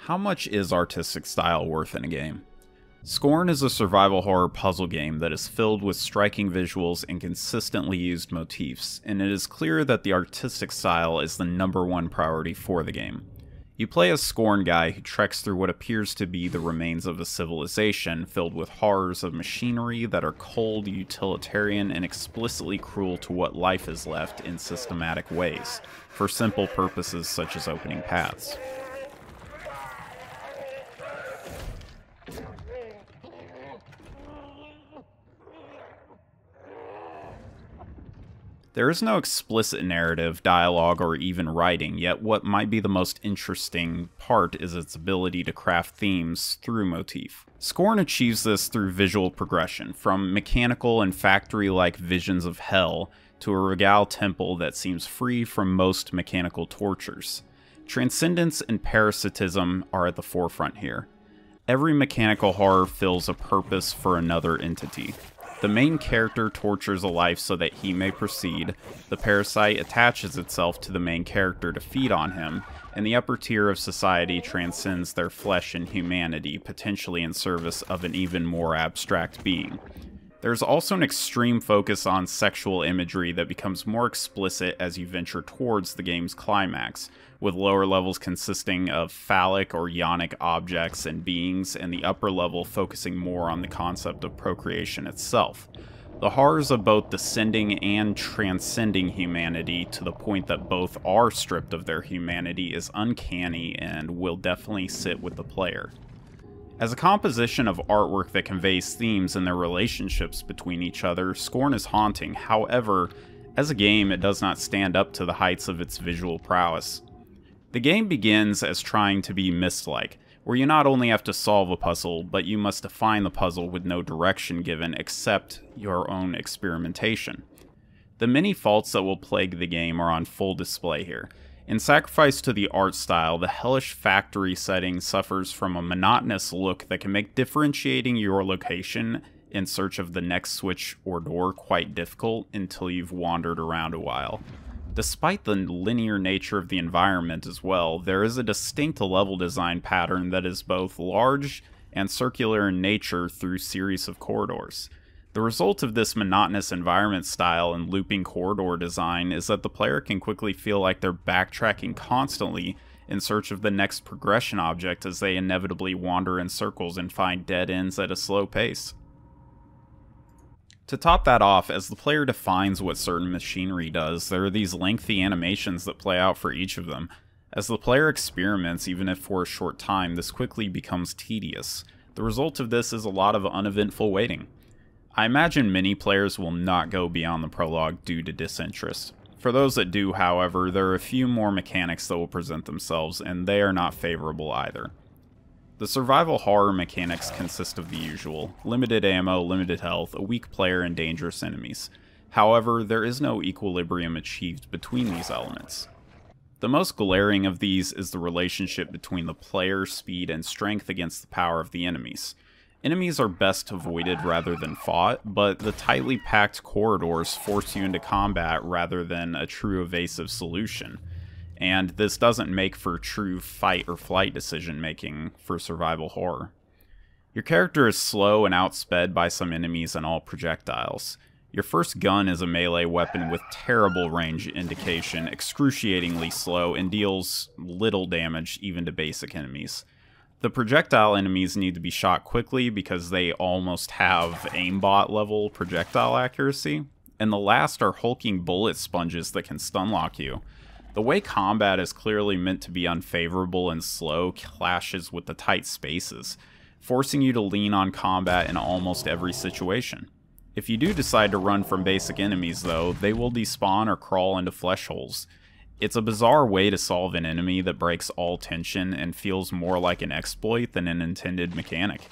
How much is artistic style worth in a game? Scorn is a survival horror puzzle game that is filled with striking visuals and consistently used motifs, and it is clear that the artistic style is the #1 priority for the game. You play as Scorn guy who treks through what appears to be the remains of a civilization filled with horrors of machinery that are cold, utilitarian, and explicitly cruel to what life is left in systematic ways, for simple purposes such as opening paths. There is no explicit narrative, dialogue, or even writing, yet what might be the most interesting part is its ability to craft themes through motif. Scorn achieves this through visual progression, from mechanical and factory-like visions of hell to a regal temple that seems free from most mechanical tortures. Transcendence and parasitism are at the forefront here. Every mechanical horror fills a purpose for another entity. The main character tortures a life so that he may proceed, the parasite attaches itself to the main character to feed on him, and the upper tier of society transcends their flesh and humanity, potentially in service of an even more abstract being. There's also an extreme focus on sexual imagery that becomes more explicit as you venture towards the game's climax, with lower levels consisting of phallic or yonic objects and beings, and the upper level focusing more on the concept of procreation itself. The horrors of both descending and transcending humanity to the point that both are stripped of their humanity is uncanny and will definitely sit with the player. As a composition of artwork that conveys themes and their relationships between each other, Scorn is haunting. However, as a game, it does not stand up to the heights of its visual prowess. The game begins as trying to be Myst-like, where you not only have to solve a puzzle, but you must define the puzzle with no direction given except your own experimentation. The many faults that will plague the game are on full display here. In sacrifice to the art style, the hellish factory setting suffers from a monotonous look that can make differentiating your location in search of the next switch or door quite difficult until you've wandered around a while. Despite the linear nature of the environment as well, there is a distinct level design pattern that is both large and circular in nature through series of corridors. The result of this monotonous environment style and looping corridor design is that the player can quickly feel like they're backtracking constantly in search of the next progression object as they inevitably wander in circles and find dead ends at a slow pace. To top that off, as the player defines what certain machinery does, there are these lengthy animations that play out for each of them. As the player experiments, even if for a short time, this quickly becomes tedious. The result of this is a lot of uneventful waiting. I imagine many players will not go beyond the prologue due to disinterest. For those that do, however, there are a few more mechanics that will present themselves, and they are not favorable either. The survival horror mechanics consist of the usual: limited ammo, limited health, a weak player, and dangerous enemies. However, there is no equilibrium achieved between these elements. The most glaring of these is the relationship between the player's speed and strength against the power of the enemies. Enemies are best avoided rather than fought, but the tightly packed corridors force you into combat rather than a true evasive solution. And this doesn't make for true fight or flight decision making for survival horror. Your character is slow and outsped by some enemies and all projectiles. Your first gun is a melee weapon with terrible range indication, excruciatingly slow, and deals little damage even to basic enemies. The projectile enemies need to be shot quickly because they almost have aimbot level projectile accuracy, and the last are hulking bullet sponges that can stunlock you. The way combat is clearly meant to be unfavorable and slow clashes with the tight spaces, forcing you to lean on combat in almost every situation. If you do decide to run from basic enemies though, they will despawn or crawl into flesh holes. It's a bizarre way to solve an enemy that breaks all tension and feels more like an exploit than an intended mechanic.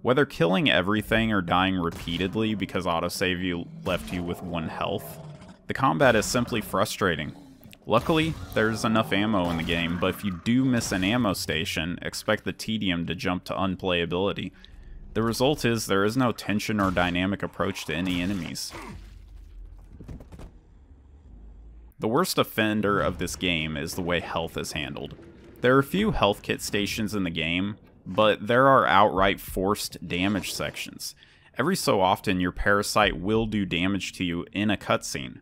Whether killing everything or dying repeatedly because autosave left you with 1 health, the combat is simply frustrating. Luckily, there's enough ammo in the game, but if you do miss an ammo station, expect the tedium to jump to unplayability. The result is there is no tension or dynamic approach to any enemies. The worst offender of this game is the way health is handled. There are a few health kit stations in the game, but there are outright forced damage sections. Every so often, your parasite will do damage to you in a cutscene.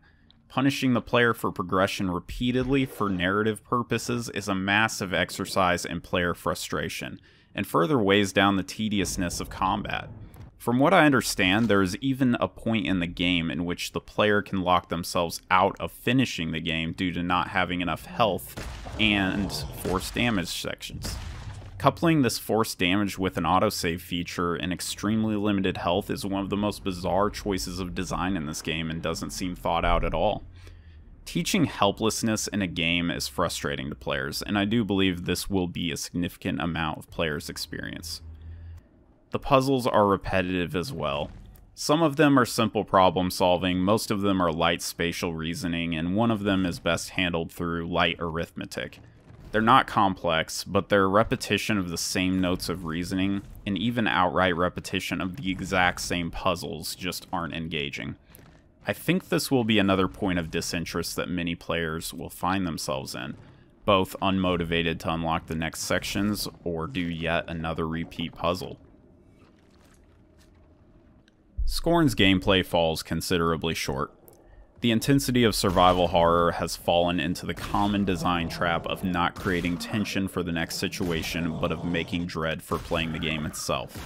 Punishing the player for progression repeatedly for narrative purposes is a massive exercise in player frustration, and further weighs down the tediousness of combat. From what I understand, there is even a point in the game in which the player can lock themselves out of finishing the game due to not having enough health and forced damage sections. Coupling this forced damage with an autosave feature and extremely limited health is one of the most bizarre choices of design in this game and doesn't seem thought out at all. Teaching helplessness in a game is frustrating to players, and I do believe this will be a significant amount of players' experience. The puzzles are repetitive as well. Some of them are simple problem solving, most of them are light spatial reasoning, and one of them is best handled through light arithmetic. They're not complex, but their repetition of the same notes of reasoning, and even outright repetition of the exact same puzzles, just aren't engaging. I think this will be another point of disinterest that many players will find themselves in, both unmotivated to unlock the next sections or do yet another repeat puzzle. Scorn's gameplay falls considerably short. The intensity of survival horror has fallen into the common design trap of not creating tension for the next situation, but of making dread for playing the game itself.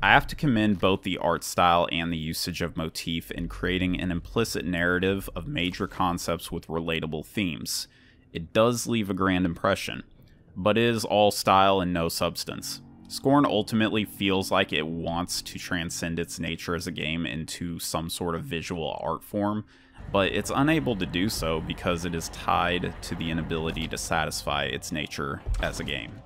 I have to commend both the art style and the usage of motif in creating an implicit narrative of major concepts with relatable themes. It does leave a grand impression, but it is all style and no substance. Scorn ultimately feels like it wants to transcend its nature as a game into some sort of visual art form, but it's unable to do so because it is tied to the inability to satisfy its nature as a game.